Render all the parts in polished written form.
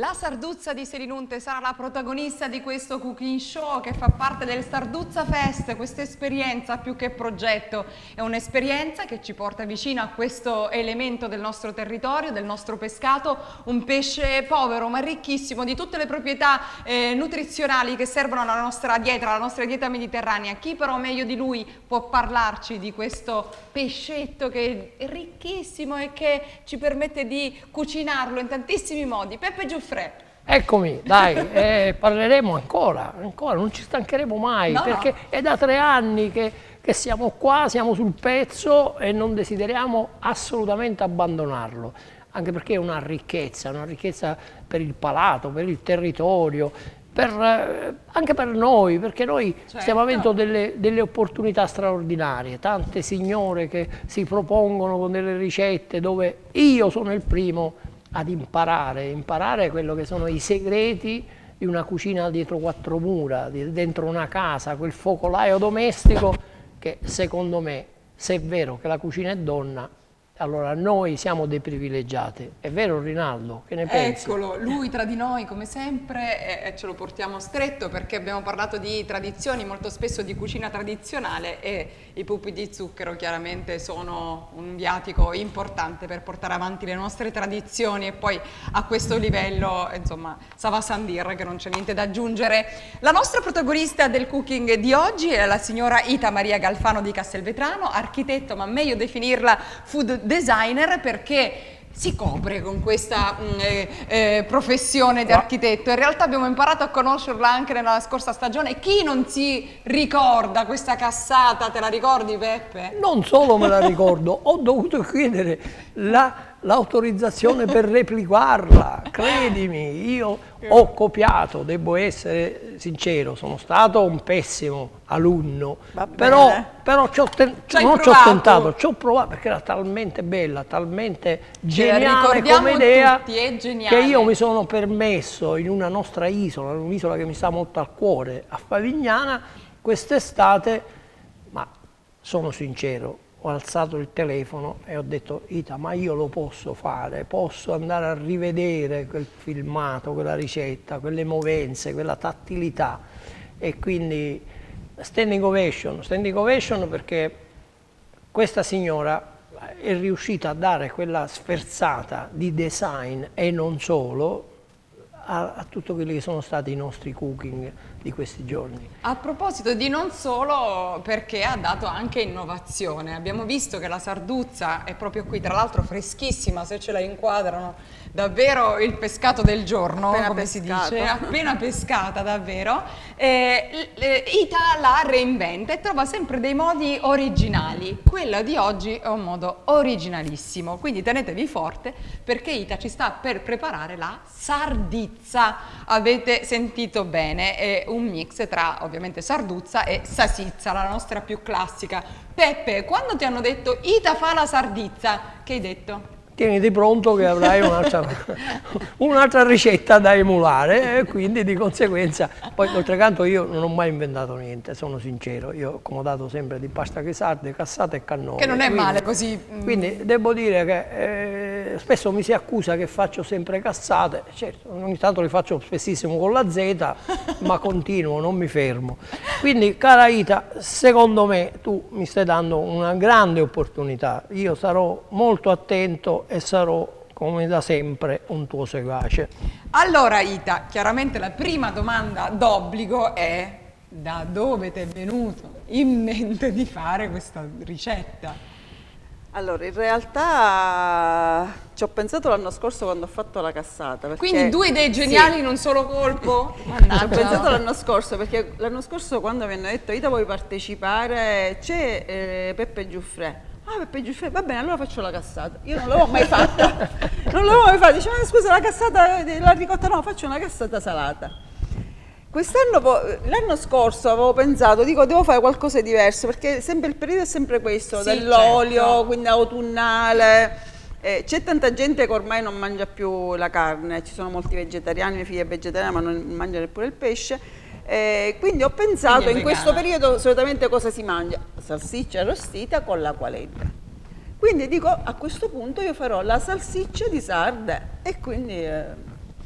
La Sarduzza di Selinunte sarà la protagonista di questo cooking show che fa parte del Sarduzza Fest. Questa esperienza, più che progetto, è un'esperienza che ci porta vicino a questo elemento del nostro territorio, del nostro pescato, un pesce povero ma ricchissimo di tutte le proprietà nutrizionali che servono alla nostra dieta mediterranea. Chi però meglio di lui può parlarci di questo pescetto che è ricchissimo e che ci permette di cucinarlo in tantissimi modi? Peppe Giuffre. Eccomi, dai, parleremo ancora, non ci stancheremo mai, perché è da 3 anni che siamo qua, siamo sul pezzo e non desideriamo assolutamente abbandonarlo, anche perché è una ricchezza per il palato, per il territorio, anche per noi, perché noi stiamo avendo delle opportunità straordinarie, tante signore che si propongono con delle ricette dove io sono il primo ad imparare quello che sono i segreti di una cucina dietro 4 mura, dentro una casa, quel focolaio domestico che secondo me, se è vero che la cucina è donna, allora noi siamo dei privilegiati. È vero Rinaldo? Che ne pensi? Eccolo, lui tra di noi come sempre e ce lo portiamo stretto perché abbiamo parlato di tradizioni, molto spesso di cucina tradizionale, e i pupi di zucchero chiaramente sono un viatico importante per portare avanti le nostre tradizioni, e poi a questo livello, insomma, ça va sans dire che non c'è niente da aggiungere. La nostra protagonista del cooking di oggi è la signora Ita Maria Galfano di Castelvetrano, architetto, ma meglio definirla food designer perché si copre con questa professione di architetto. In realtà abbiamo imparato a conoscerla anche nella scorsa stagione. Chi non si ricorda questa cassata? Te la ricordi, Peppe? Non solo me la ricordo, ho dovuto chiedere l'autorizzazione per replicarla, credimi, io ho copiato, devo essere sincero, sono stato un pessimo alunno, però non ci ho tentato, ci ho provato perché era talmente bella, talmente geniale come idea, tutti, è geniale, che io mi sono permesso in una nostra isola, un'isola che mi sta molto al cuore, a Favignana, quest'estate, ma sono sincero, ho alzato il telefono e ho detto: Ita, ma io lo posso fare, posso andare a rivedere quel filmato, quella ricetta, quelle movenze, quella tattilità. E quindi standing ovation perché questa signora è riuscita a dare quella sferzata di design e non solo a tutto quelli che sono stati i nostri cooking di questi giorni. A proposito di non solo, perché ha dato anche innovazione. Abbiamo visto che la Sarduzza è proprio qui, tra l'altro freschissima, se ce la inquadrano, davvero il pescato del giorno, appena come pescato. si dice, appena pescata davvero. Ita la reinventa e trova sempre dei modi originali. Quella di oggi è un modo originalissimo, quindi tenetevi forte perché Ita ci sta per preparare la sardizza. Avete sentito bene, è un mix tra ovviamente sarduzza e sasizza, la nostra più classica. Peppe, quando ti hanno detto Ita fa la sardizza, che hai detto? Tieniti pronto che avrai un'altra ricetta da emulare, e quindi di conseguenza, poi d'altronde io non ho mai inventato niente, sono sincero, io ho accomodato sempre di pasta che sarde, cassate e cannone. Che non è male così. Quindi devo dire che spesso mi si accusa che faccio sempre cassate, certo, ogni tanto le faccio spessissimo con la Z, ma continuo, non mi fermo. Quindi cara Ita, secondo me tu mi stai dando una grande opportunità, io sarò molto attento e sarò, come da sempre, un tuo seguace. Allora Ita, chiaramente la prima domanda d'obbligo è: da dove ti è venuto in mente di fare questa ricetta? Allora, in realtà ci ho pensato l'anno scorso quando ho fatto la cassata. Perché, Quindi 2 idee geniali in un solo colpo? Mannaggia. Ci ho pensato l'anno scorso perché l'anno scorso quando mi hanno detto Ita vuoi partecipare, c'è Peppe Giuffre. Ah, Peppe Giuffre, va bene, allora faccio la cassata. Io non l'avevo mai fatta. Non l'avevo mai fatta. Dicevo, scusa, la cassata, la ricotta, no, faccio una cassata salata. L'anno scorso avevo pensato, dico, devo fare qualcosa di diverso, perché sempre il periodo è sempre questo, sì, dell'olio, certo. quindi autunnale. C'è tanta gente che ormai non mangia più la carne, ci sono molti vegetariani, mia figlia è vegetariana ma non mangia neppure il pesce. Quindi ho pensato, in questo periodo solitamente cosa si mangia? Salsiccia arrostita con l'acqualeggia. Quindi dico, a questo punto io farò la salsiccia di sarde e quindi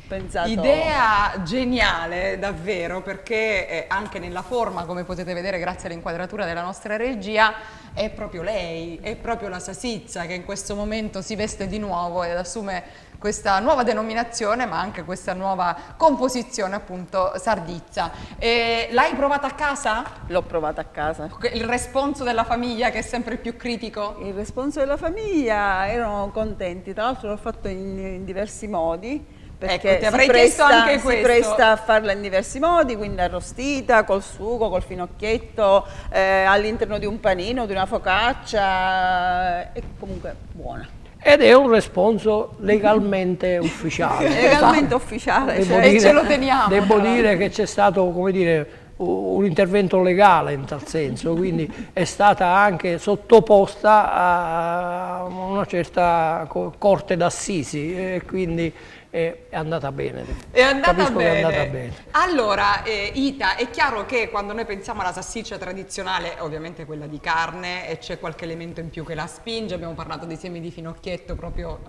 pensato... Idea geniale, davvero, perché anche nella forma, come potete vedere grazie all'inquadratura della nostra regia, è proprio lei, è proprio la salsiccia che in questo momento si veste di nuovo ed assume questa nuova denominazione, ma anche questa nuova composizione, appunto, sardizza. L'hai provata a casa? L'ho provata a casa. Il responso della famiglia, che è sempre più critico? Il responso della famiglia erano contenti, tra l'altro l'ho fatto in diversi modi. Perché ecco, ti avrei chiesto anche si questo. presta a farla in diversi modi, quindi arrostita, col sugo, col finocchietto, all'interno di un panino, di una focaccia, è comunque buona. Ed è un responso legalmente ufficiale. Legalmente ufficiale, Devo cioè, dire, e ce lo teniamo. Devo dire che c'è stato, come dire, un intervento legale in tal senso, quindi è stata anche sottoposta a una certa corte d'assisi e quindi è andata bene. È andata Capisco bene. che è andata bene. Allora, Ita, è chiaro che quando noi pensiamo alla salsiccia tradizionale, ovviamente quella di carne, e c'è qualche elemento in più che la spinge. Abbiamo parlato dei semi di finocchietto proprio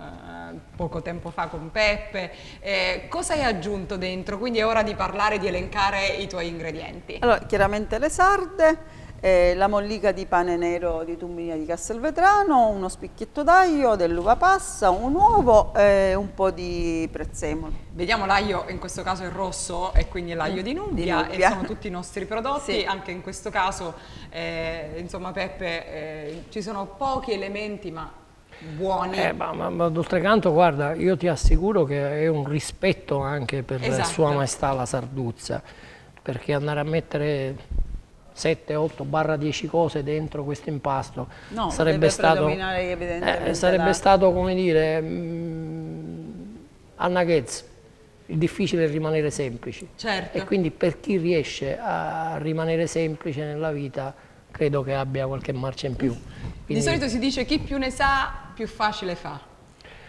poco tempo fa con Peppe. Cosa hai aggiunto dentro? Quindi è ora di parlare, di elencare i tuoi ingredienti. Allora, chiaramente le sarde, la mollica di pane nero di Tumbinia di Castelvetrano, uno spicchietto d'aglio, dell'uva passa, un uovo e un po' di prezzemolo. Vediamo, l'aglio in questo caso è rosso e quindi è l'aglio di Nubia, e sono tutti i nostri prodotti. Sì. Anche in questo caso, insomma, Peppe, ci sono pochi elementi ma buoni. Ma d'oltrecanto, guarda, io ti assicuro che è un rispetto anche per Sua Maestà la Sarduzza, perché andare a mettere 7, 8, barra 10 cose dentro questo impasto sarebbe stato, come dire, Anna Ghez, il difficile è rimanere semplici. Certo. E quindi per chi riesce a rimanere semplice nella vita, credo che abbia qualche marcia in più. Quindi, di solito si dice chi più ne sa, più facile fa.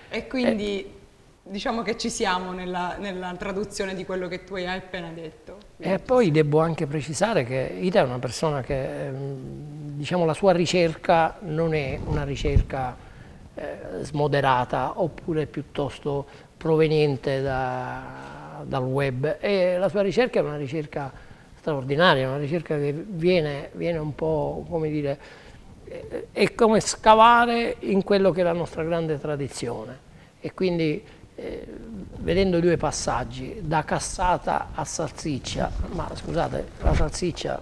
E quindi diciamo che ci siamo nella traduzione di quello che tu hai appena detto. E poi devo anche precisare che Ita è una persona che, diciamo, la sua ricerca non è una ricerca smoderata oppure piuttosto proveniente dal web, e la sua ricerca è una ricerca straordinaria, una ricerca che viene un po', come dire, è come scavare in quello che è la nostra grande tradizione, e quindi vedendo due passaggi, da cassata a salsiccia, ma scusate, la salsiccia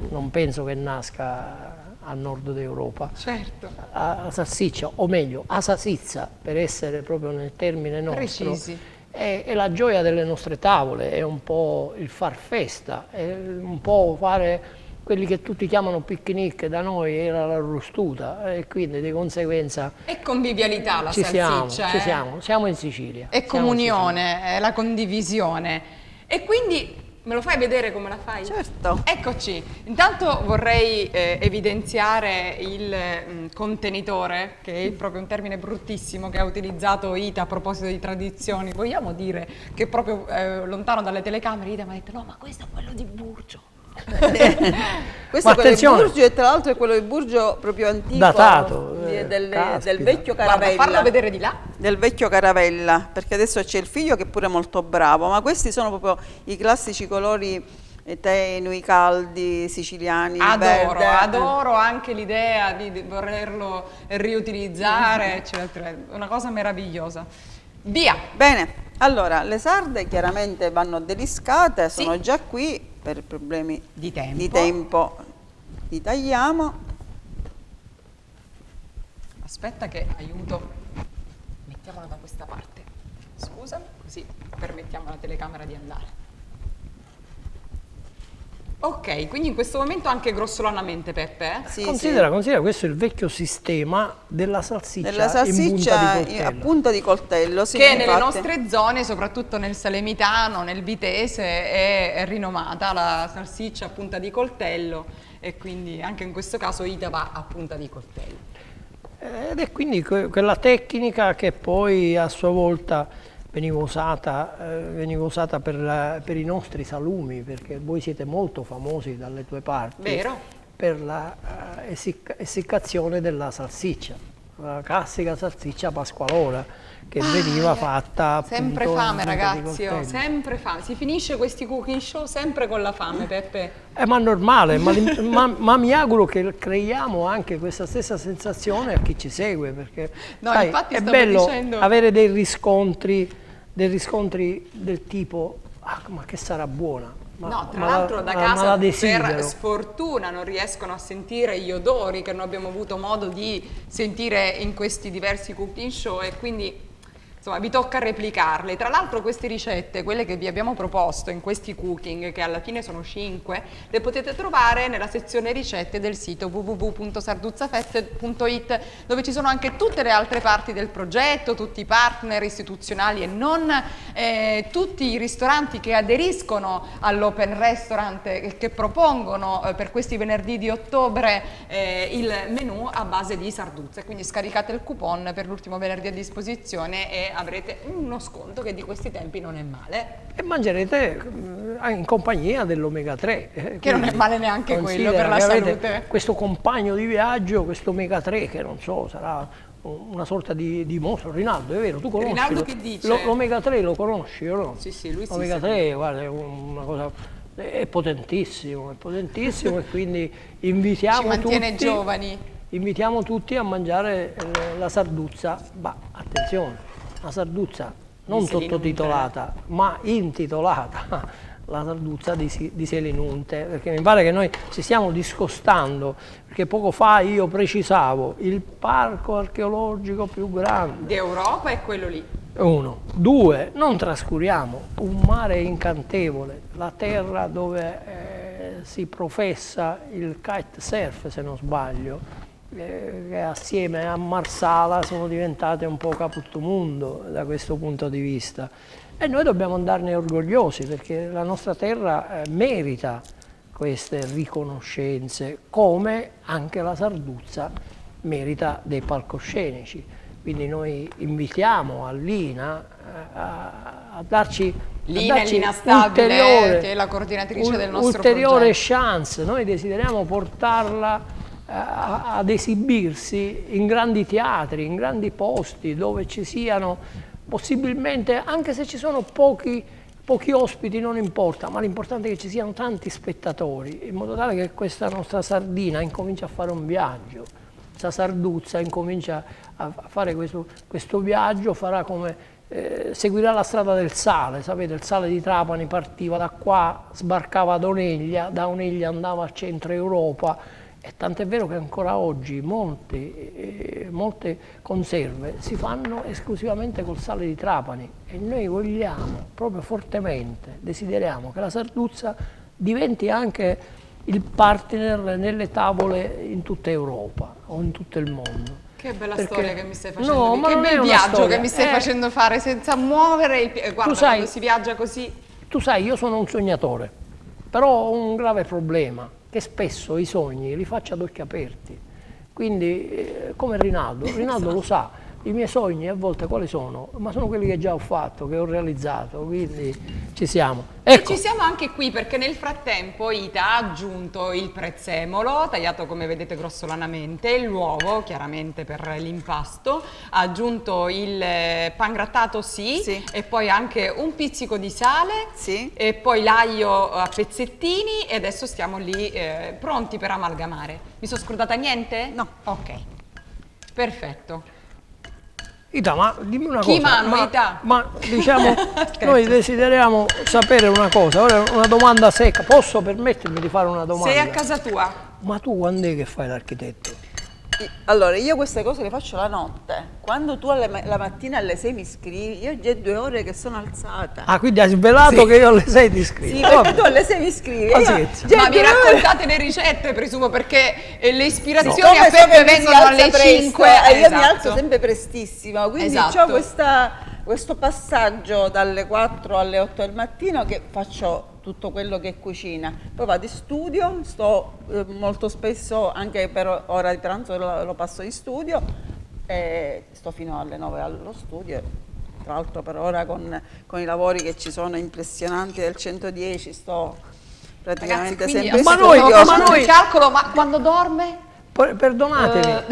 non penso che nasca al nord d'Europa. Certo. La salsiccia, o meglio, a salsiccia, per essere proprio nel termine nostro, precisi, è la gioia delle nostre tavole, è un po' il far festa, è un po' fare quelli che tutti chiamano picnic, da noi era l'arrostuta, e quindi di conseguenza è convivialità la salsiccia. Siamo in Sicilia. È comunione, è la condivisione. E quindi me lo fai vedere come la fai? Certo. Eccoci. Intanto vorrei evidenziare il contenitore, che è proprio un termine bruttissimo che ha utilizzato Ita a proposito di tradizioni. Vogliamo dire che proprio lontano dalle telecamere Ita mi ha detto no, ma questo è quello di Burgio. Questo è quello di Burgio, e tra l'altro è quello di Burgio proprio antico, datato, del vecchio Caravella. Guarda, farlo vedere di là. Del vecchio Caravella, perché adesso c'è il figlio che è pure molto bravo, ma questi sono proprio i classici colori tenui, caldi, siciliani. Adoro anche l'idea di volerlo riutilizzare, eccetera. Una cosa meravigliosa. Via! Bene, allora le sarde chiaramente vanno deliscate, sono già qui. Per problemi di tempo li tagliamo. Aspetta che aiuto, mettiamola da questa parte, scusami, così permettiamo alla telecamera di andare. Ok, quindi in questo momento anche grossolanamente, Peppe? Sì, considera, questo è il vecchio sistema della salsiccia a punta di coltello. Sì, che nelle nostre zone, soprattutto nel Salemitano, nel Vitese, è rinomata la salsiccia a punta di coltello, e quindi anche in questo caso Ita va a punta di coltello. Ed è quindi quella tecnica che poi a sua volta veniva usata per i nostri salumi, perché voi siete molto famosi dalle tue parti. Vero. Per la essiccazione della salsiccia. la classica salsiccia pasqualona che veniva fatta sempre appunto fame, in punta di ragazzi, coltello. sempre fame. Si finisce questi cooking show sempre con la fame, Peppe. Ma normale, ma mi auguro che creiamo anche questa stessa sensazione a chi ci segue, perché No, sai, infatti è stavo bello dicendo- avere dei riscontri del tipo, ma che sarà buona. No, tra l'altro da ma casa la per desidero. sfortuna non riescono a sentire gli odori che noi abbiamo avuto modo di sentire in questi diversi cooking show e quindi insomma vi tocca replicarle. Tra l'altro queste ricette, quelle che vi abbiamo proposto in questi cooking, che alla fine sono 5, le potete trovare nella sezione ricette del sito www.sarduzzafest.it, dove ci sono anche tutte le altre parti del progetto, tutti i partner istituzionali e non, tutti i ristoranti che aderiscono all'Open Restaurant che propongono per questi venerdì di ottobre il menù a base di sarduzze. Quindi scaricate il coupon per l'ultimo venerdì a disposizione e avrete uno sconto che di questi tempi non è male. E mangerete in compagnia dell'omega 3. Che non è male neanche quello per la che avete salute. questo compagno di viaggio, questo omega 3, che non so, sarà una sorta di mostro. Rinaldo, è vero, tu conosci? Rinaldo che dice? L'omega 3 lo conosci o no? Sì, lui sì. L'omega 3, guarda, è una cosa... È potentissimo e quindi Ci mantiene giovani. invitiamo tutti a mangiare la sarduzza, ma attenzione, la sarduzza non sottotitolata, ma intitolata la sarduzza di Selinunte, perché mi pare che noi ci stiamo discostando, perché poco fa io precisavo il parco archeologico più grande. D'Europa è quello lì. 1. 2. Non trascuriamo un mare incantevole, la terra dove si professa il kitesurf, se non sbaglio, che assieme a Marsala sono diventate un po' caputtomundo da questo punto di vista. E noi dobbiamo andarne orgogliosi, perché la nostra terra merita queste riconoscenze, come anche la Sarduzza merita dei palcoscenici. Quindi noi invitiamo Lina a darci Lina Stabile, che è la coordinatrice del nostro ulteriore progetto. chance. Noi desideriamo portarla ad esibirsi in grandi teatri, in grandi posti dove ci siano possibilmente, anche se ci sono pochi ospiti non importa, ma l'importante è che ci siano tanti spettatori, in modo tale che questa nostra sardina incomincia a fare un viaggio, questa sarduzza incomincia a fare questo viaggio, farà come seguirà la strada del sale. Sapete, il sale di Trapani partiva da qua, sbarcava ad Oneglia, da Oneglia andava a centro Europa. E tant'è vero che ancora oggi molte conserve si fanno esclusivamente col sale di Trapani, e noi vogliamo proprio fortemente, desideriamo che la Sarduzza diventi anche il partner nelle tavole in tutta Europa o in tutto il mondo. Che bella Perché- storia che mi stai facendo, No, ma che non è bel una viaggio storia, che mi stai facendo fare senza muovere il piede. Guarda, sai- quando si viaggia così. Tu sai, io sono un sognatore, però ho un grave problema, che spesso i sogni li faccio ad occhi aperti. Quindi, come Rinaldo lo sa, i miei sogni a volte quali sono? Ma sono quelli che già ho fatto, che ho realizzato, quindi ci siamo. Ecco, E ci siamo anche qui perché nel frattempo Ita ha aggiunto il prezzemolo, tagliato come vedete grossolanamente, l'uovo chiaramente per l'impasto, ha aggiunto il pangrattato Sì. e poi anche un pizzico di sale Sì. e poi l'aglio a pezzettini e adesso stiamo lì pronti per amalgamare. Mi sono scordata niente? No. Ok, perfetto. Ita, ma dimmi una Chi cosa, mano, Ita? ma diciamo, noi desideriamo sapere una cosa, ora una domanda secca, posso permettermi di fare una domanda? Sei a casa tua? Ma tu quando è che fai l'architetto? Allora, io queste cose le faccio la notte. Quando tu la mattina alle 6 mi scrivi, io già 2 ore che sono alzata. Ah, quindi hai svelato che io alle 6 ti scrivo. Sì, perché tu alle 6 mi scrivi. Io Pazienza. già Ma vi 2 ore- raccontate le ricette, presumo, perché le ispirazioni Siccome a so Peppe che mi si vengono alza alle presto, 5. io mi esatto. alzo sempre prestissimo, quindi Esatto. ho questo passaggio dalle 4 alle 8 del mattino che faccio tutto quello che è cucina. Poi vado in studio, sto molto spesso, anche per ora di pranzo lo passo in studio, e sto fino alle 9 allo studio. Tra l'altro per ora con i lavori che ci sono impressionanti del 110 sto Ragazzi, praticamente quindi sempre in Ma noi- studio. ma facciamo noi- il calcolo, ma quando dorme? Perdonatemi,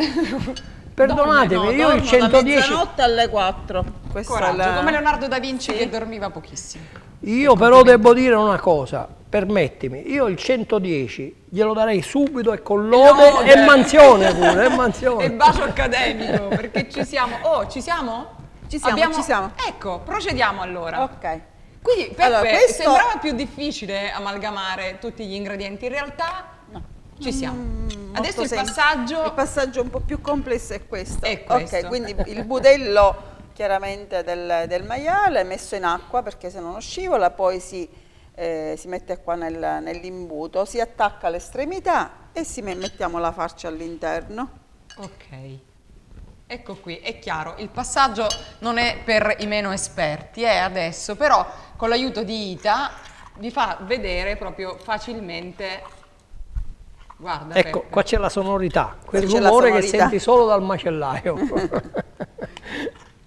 Perdonatemi, io il Da 110... mezzanotte alle 4. Questa è Coraggio, la... come Leonardo da Vinci che dormiva pochissimo. Io però devo dire una cosa, permettimi, io il 110 glielo darei subito e con lode e mansione pure, e mansione. E bacio accademico, perché ci siamo. Oh, ci siamo? Ci siamo, ci siamo. Ecco, procediamo allora. Ok. Quindi Peppe, Allora, questo- sembrava più difficile amalgamare tutti gli ingredienti, in realtà ci siamo. Adesso il Molto passaggio... Il passaggio un po' più complesso è questo. È questo. Ok, quindi il budello chiaramente del maiale messo in acqua perché se no non scivola, poi si mette qua nell'imbuto, si attacca all'estremità e mettiamo la farcia all'interno. Ok, ecco qui, è chiaro, il passaggio non è per i meno esperti, adesso, però con l'aiuto di Ita vi fa vedere proprio facilmente, guarda Ecco, Peppe. qua c'è la sonorità, quel C'è la rumore che sonorità. senti solo dal macellaio.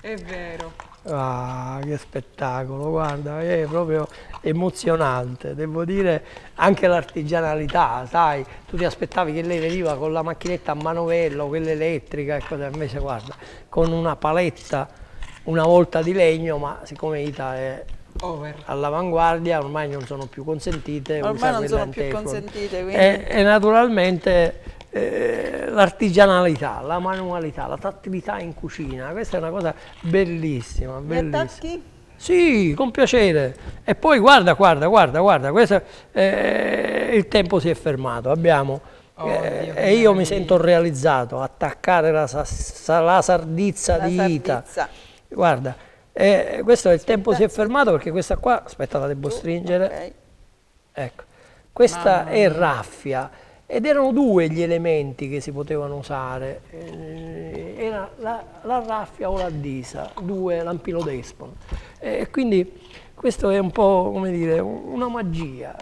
È vero. Ah, che spettacolo, guarda, è proprio emozionante, devo dire, anche l'artigianalità, sai, tu ti aspettavi che lei veniva con la macchinetta a manovello, quella elettrica, e cosa, invece guarda, con una paletta una volta di legno, ma siccome Ita è Over. all'avanguardia, ormai non sono più consentite, Ormai usa non quella sono più Teflon. consentite, quindi... E naturalmente l'artigianalità, la manualità, la tattilità in cucina, questa è una cosa bellissima, Mi bellissima. attacchi? Sì, con piacere. E poi guarda, questo, il tempo si è fermato, abbiamo, Oddio, e io mi sento realizzato, attaccare la sardizza La di Ita. sardizza. Guarda, questo è il tempo si è fermato perché questa qua, aspetta, la devo stringere. Ok. Ecco, questa è raffia ed erano due gli elementi che si potevano usare, era la raffia o la disa, due lampino d'Espon. Quindi questo è un po', come dire, una magia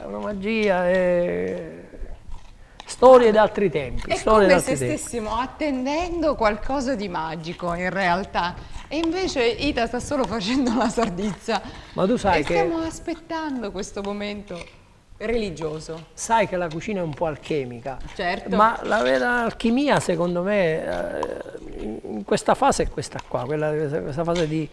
storie d'altri tempi. È storie come d'altri se tempi. stessimo attendendo qualcosa di magico in realtà, e invece Ita sta solo facendo la sardizza. Ma tu sai e che stiamo aspettando questo momento religioso. Sai che la cucina è un po' alchemica, Certo. ma la vera alchimia secondo me in questa fase è questa qua, questa fase di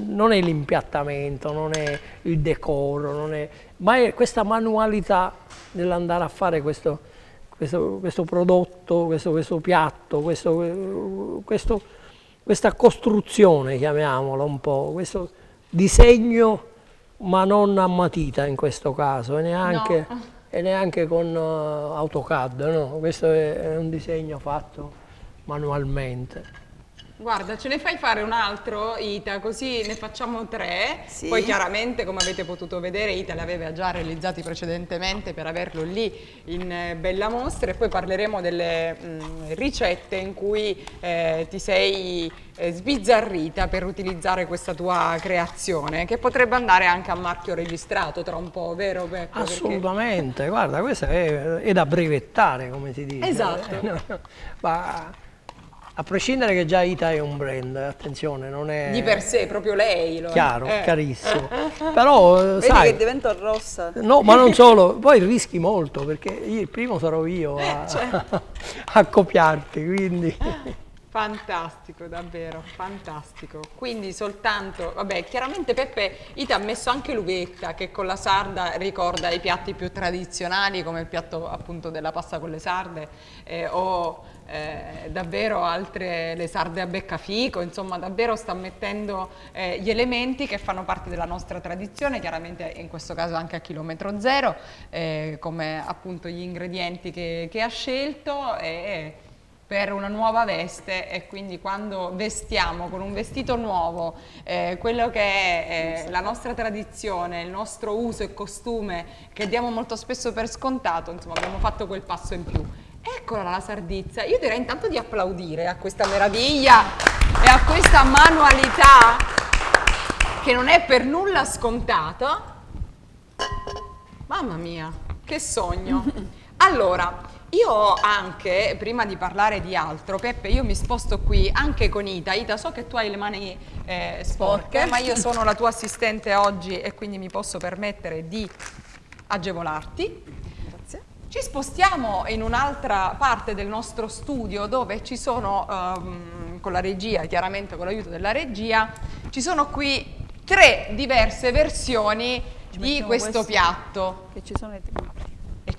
non è l'impiattamento, non è il decoro, ma è questa manualità nell'andare a fare questo prodotto, questo piatto, questa costruzione, chiamiamola un po', questo disegno, ma non a matita in questo caso, e neanche con AutoCAD, no? Questo è un disegno fatto manualmente. Guarda, ce ne fai fare un altro, Ita, così ne facciamo 3. Sì. Poi chiaramente, come avete potuto vedere, Ita li aveva già realizzati precedentemente per averlo lì in bella mostra, e poi parleremo delle ricette in cui ti sei sbizzarrita per utilizzare questa tua creazione, che potrebbe andare anche a marchio registrato tra un po', vero Peppe? Assolutamente, guarda, questo è da brevettare, come si dice. Esatto. Ma a prescindere che già Ita è un brand, attenzione, non è... Di per sé, proprio lei lo è. Chiaro, chiarissimo. Però, Vedi sai... che divento rossa. No, ma non solo, poi rischi molto, perché il primo sarò io a copiarti, quindi... Fantastico, davvero, fantastico. Quindi soltanto, vabbè, chiaramente Peppe Ita ha messo anche l'uvetta, che con la sarda ricorda i piatti più tradizionali, come il piatto appunto della pasta con le sarde, davvero altre, le sarde a beccafico, insomma davvero sta mettendo gli elementi che fanno parte della nostra tradizione, chiaramente in questo caso anche a chilometro zero, come appunto gli ingredienti che ha scelto, per una nuova veste, e quindi quando vestiamo con un vestito nuovo quello che è la nostra tradizione, il nostro uso e costume che diamo molto spesso per scontato, insomma abbiamo fatto quel passo in più. Eccola la sardizza, io direi intanto di applaudire a questa meraviglia e a questa manualità che non è per nulla scontata. Mamma mia, che sogno! Allora, io ho anche, prima di parlare di altro, Peppe, io mi sposto qui anche con Ita. Ita, so che tu hai le mani sporche, ma io sono la tua assistente oggi e quindi mi posso permettere di agevolarti. Grazie. Ci spostiamo in un'altra parte del nostro studio dove ci sono, con la regia, chiaramente con l'aiuto della regia, ci sono qui 3 diverse versioni di questo piatto. Che ci sono i tempi. E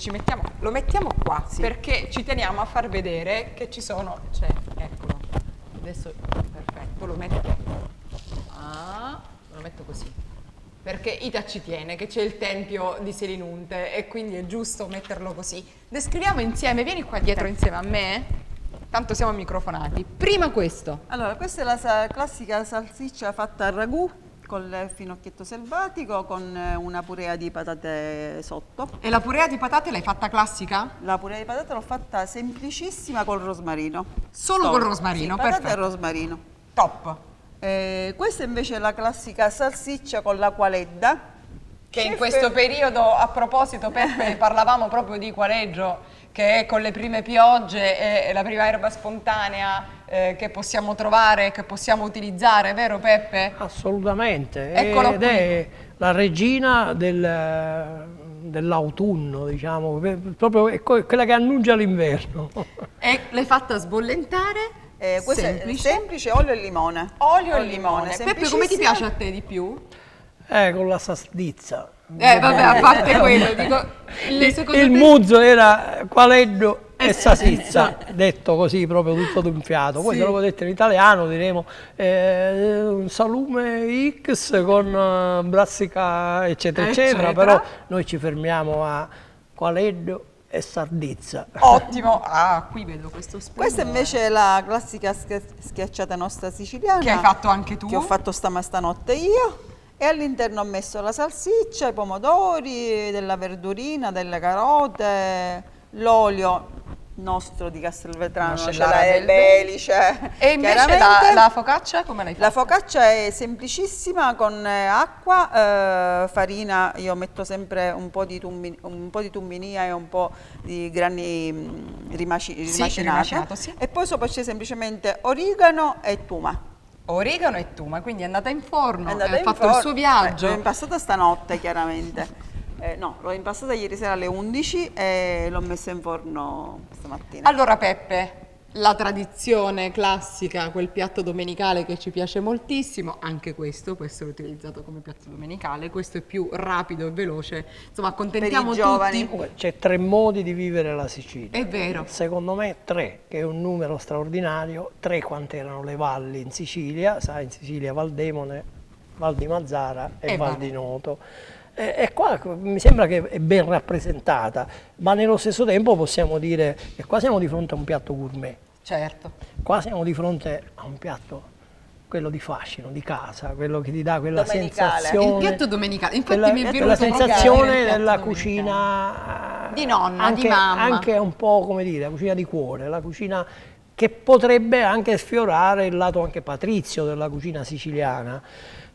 lo mettiamo qua, Sì. perché ci teniamo a far vedere che ci sono, cioè, eccolo, adesso, perfetto, lo metto così, perché Ita ci tiene, che c'è il tempio di Selinunte e quindi è giusto metterlo così. Descriviamo insieme, vieni qua dietro insieme a me, tanto siamo microfonati. Prima questo. Allora, questa è la classica salsiccia fatta al ragù con il finocchietto selvatico, con una purea di patate sotto. E la purea di patate l'hai fatta classica? La purea di patate l'ho fatta semplicissima col rosmarino. Solo col rosmarino, sì, patate perfetto. e rosmarino. Top. Questa invece è la classica salsiccia con la qualedda. Che in Chef- questo periodo, a proposito Peppe, parlavamo proprio di qualeggio, che è con le prime piogge è la prima erba spontanea che possiamo trovare, che possiamo utilizzare, vero Peppe? Assolutamente, Eccolo ed qui. è la regina dell'autunno, diciamo, proprio è quella che annuncia l'inverno. E l'hai fatta sbollentare? Questa è semplice, olio e limone. Olio e limone. Peppe, come ti semplicissima. piace a te di più? Con la salsiccia. Vabbè, a parte quello, dico, secondo Il te- muzzo era qualeddo e salsiccia, detto così proprio tutto d'un fiato. Poi Sì. se lo vedete in italiano diremo un salume X con brassica eccetera, eccetera, però noi ci fermiamo a qualeddo e sardizza. Ottimo. Ah, qui vedo questo spumone. Questa invece è la classica schiacciata nostra siciliana. Che hai fatto anche tu? Che ho fatto stanotte io. E all'interno ho messo la salsiccia, i pomodori, della verdurina, delle carote, l'olio nostro di Castelvetrano, Mascellare c'è del Belice. E invece chiaramente. la focaccia come l'hai fatta? La focaccia è semplicissima con acqua, farina, io metto sempre un po' di tumminia e un po' di grani rimacinata, sì. e poi sopra c'è semplicemente origano e tuma. Origano e tuma, quindi è andata in forno, È andata ha in fatto forno. il suo viaggio. L'ho impastata stanotte chiaramente. No, l'ho impastata ieri sera alle 11 e l'ho messa in forno stamattina. Allora Peppe, la tradizione classica, quel piatto domenicale che ci piace moltissimo, anche questo può essere utilizzato come piatto domenicale, questo è più rapido e veloce, insomma accontentiamo Per i giovani. tutti. Comunque, c'è 3 modi di vivere la Sicilia. È vero. Secondo me 3, che è un numero straordinario, 3 quante erano le valli in Sicilia, sai, in Sicilia Val Demone, Val di Mazzara e Val di Noto. E qua mi sembra che è ben rappresentata, ma nello stesso tempo possiamo dire che qua siamo di fronte a un piatto gourmet, Certo. qua siamo di fronte a un piatto, quello di fascino, di casa, quello che ti dà quella Domenicale. sensazione. Il piatto domenicale, infatti quella- mi è la venuto sensazione proprio il piatto della domenicale. cucina Di nonna, anche, di mamma. anche un po' come dire, la cucina di cuore, la cucina che potrebbe anche sfiorare il lato anche patrizio della cucina siciliana.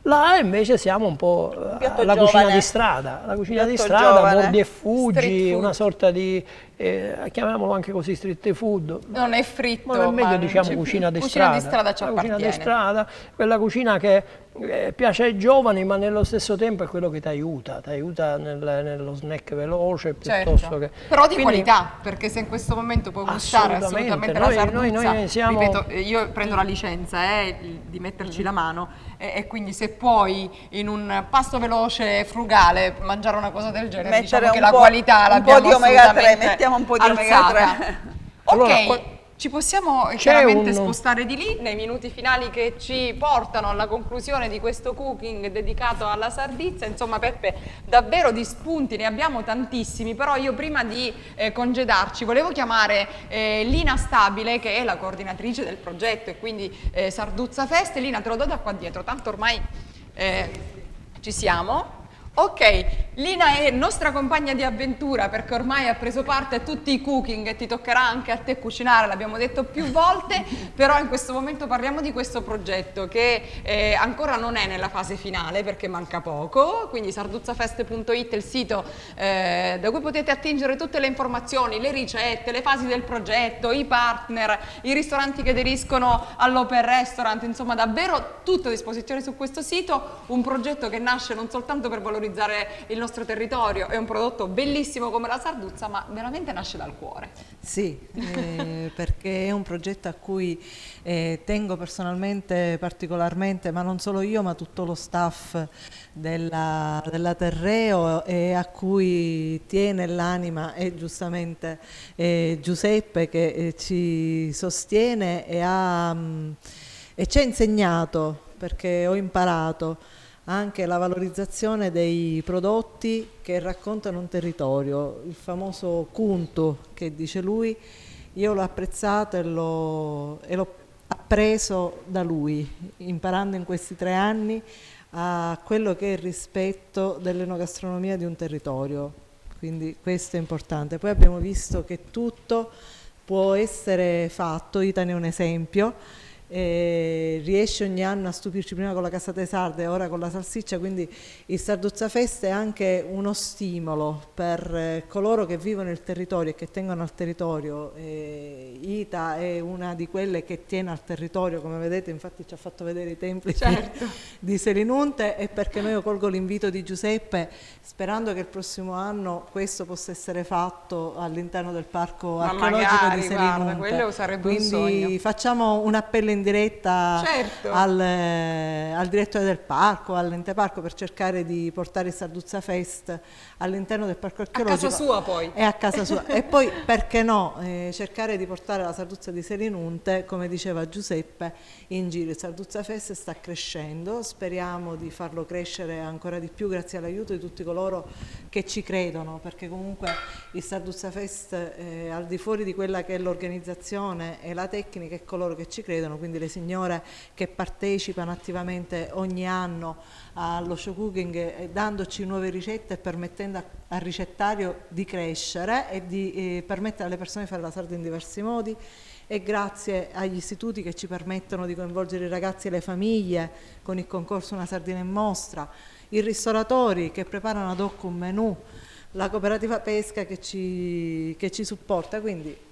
Là invece siamo un po' piatto la cucina giovane. di strada, la cucina di Piatto strada, giovane. mordi e Street fuggi, food. una sorta di, chiamiamolo anche così, street food. Non è fritto, Ma non è meglio non diciamo c'è cucina più. di Cucina strada. di strada ci La cucina di appartiene. strada, quella cucina che piace ai giovani, ma nello stesso tempo è quello che ti aiuta nello snack veloce piuttosto Certo. che... Però di Quindi, qualità, perché se in questo momento puoi gustare assolutamente la Assolutamente. sarduzza, Noi siamo- ripeto, io prendo la licenza di metterci la mano e quindi se puoi in un pasto veloce e frugale mangiare una cosa del genere, Mettere diciamo che un la po'- qualità un l'abbiamo po' di omega 3, assolutamente mettiamo un po' di omega alzata. 3. Ok, Allora, ci possiamo c'è chiaramente spostare di lì nei minuti finali che ci portano alla conclusione di questo cooking dedicato alla sardizia. Insomma Peppe, davvero di spunti ne abbiamo tantissimi, però io prima di congedarci volevo chiamare Lina Stabile, che è la coordinatrice del progetto e quindi Sarduzza Fest. Lina, te lo do da qua dietro, tanto ormai ci siamo. Ok, Lina è nostra compagna di avventura perché ormai ha preso parte a tutti i cooking e ti toccherà anche a te cucinare, l'abbiamo detto più volte, però in questo momento parliamo di questo progetto che ancora non è nella fase finale perché manca poco, quindi sarduzzafest.it è il sito da cui potete attingere tutte le informazioni, le ricette, le fasi del progetto, i partner, i ristoranti che aderiscono all'Open Restaurant, insomma davvero tutto a disposizione su questo sito, un progetto che nasce non soltanto per valorizzare valorizzare il nostro territorio. È un prodotto bellissimo come la Sarduzza, ma veramente nasce dal cuore. Sì, perché è un progetto a cui tengo personalmente particolarmente, ma non solo io, ma tutto lo staff della Terreo, e a cui tiene l'anima e giustamente Giuseppe, che ci sostiene e ci ha insegnato, perché ho imparato anche la valorizzazione dei prodotti che raccontano un territorio, il famoso Kuntu che dice lui. Io l'ho apprezzato e l'ho appreso da lui, imparando in questi 3 anni a quello che è il rispetto dell'enogastronomia di un territorio, quindi questo è importante. Poi abbiamo visto che tutto può essere fatto, Ita è un esempio, riesce ogni anno a stupirci, prima con la cassata sarda e ora con la salsiccia, quindi il Sarduzza Fest è anche uno stimolo per coloro che vivono il territorio e che tengono al territorio. Ita è una di quelle che tiene al territorio, come vedete, infatti ci ha fatto vedere i templi di Selinunte, e perché noi colgo l'invito di Giuseppe, sperando che il prossimo anno questo possa essere fatto all'interno del parco archeologico di Selinunte. Guarda, quello sarebbe un sogno. Quindi facciamo un appello in diretta al direttore del parco, all'ente parco, per cercare di portare il Sarduzza Fest all'interno del parco archeologico. A casa sua poi. E a casa sua. E poi, perché no, cercare di portare la Sarduzza di Selinunte, come diceva Giuseppe, in giro. Il Sarduzza Fest sta crescendo, speriamo di farlo crescere ancora di più grazie all'aiuto di tutti coloro che ci credono, perché comunque il Sarduzza Fest, al di fuori di quella che è l'organizzazione e la tecnica, è coloro che ci credono, quindi le signore che partecipano attivamente ogni anno allo show cooking, dandoci nuove ricette e permettendo al ricettario di crescere e di permettere alle persone di fare la sarda in diversi modi, e grazie agli istituti che ci permettono di coinvolgere i ragazzi e le famiglie con il concorso Una Sardina in Mostra, i ristoratori che preparano ad hoc un menù, la cooperativa pesca che ci supporta. Quindi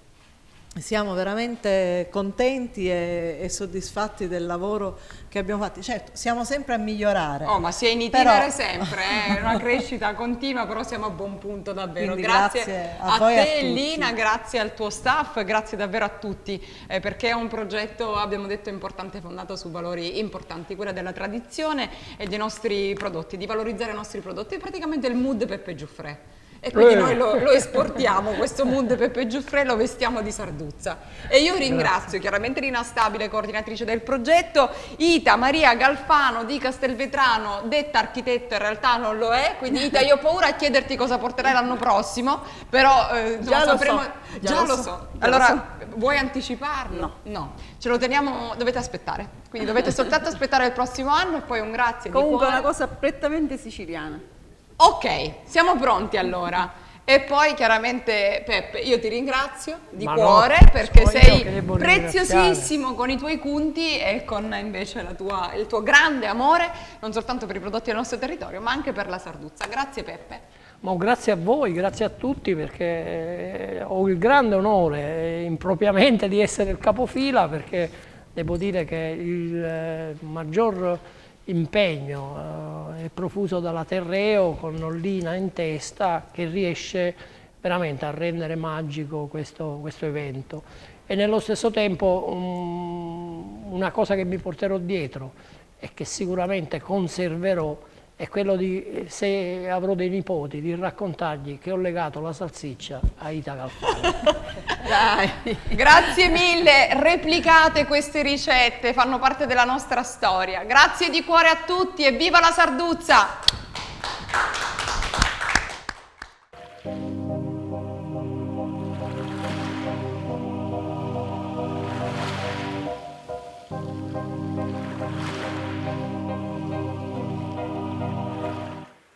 siamo veramente contenti e soddisfatti del lavoro che abbiamo fatto. Certo, siamo sempre a migliorare. Oh, ma si è in itinere sempre, è una crescita continua, però siamo a buon punto davvero. Quindi grazie a voi te, e a tutti. Lina, grazie al tuo staff, grazie davvero a tutti, perché è un progetto, abbiamo detto, importante, fondato su valori importanti, quella della tradizione e dei nostri prodotti, di valorizzare i nostri prodotti. È praticamente il mood Peppe Giuffrè. E quindi noi lo esportiamo, questo mood Peppe Giuffrè, lo vestiamo di Sarduzza. E io ringrazio chiaramente Lina Stabile, coordinatrice del progetto, Ita Maria Galfano di Castelvetrano, detta architetto, in realtà non lo è, quindi Ita, io ho paura a chiederti cosa porterai l'anno prossimo, però già sapremo, già lo so. Allora, vuoi anticiparlo? No, ce lo teniamo, dovete aspettare, quindi dovete soltanto aspettare il prossimo anno, e poi un grazie Comunque di è cuore. una cosa prettamente siciliana. Ok, siamo pronti allora. E poi chiaramente Peppe, io ti ringrazio di cuore, perché sei preziosissimo con i tuoi conti e con invece il tuo grande amore, non soltanto per i prodotti del nostro territorio, ma anche per la Sarduzza. Grazie Peppe. Ma grazie a voi, grazie a tutti, perché ho il grande onore impropriamente di essere il capofila, perché devo dire che il maggior impegno è profuso dalla Terreo, con Lina in testa, che riesce veramente a rendere magico questo evento. E nello stesso tempo una cosa che mi porterò dietro e che sicuramente conserverò è quello di, se avrò dei nipoti, di raccontargli che ho legato la salsiccia a Ita Galfano. Dai. Grazie mille, replicate queste ricette, fanno parte della nostra storia. Grazie di cuore a tutti e viva la Sarduzza!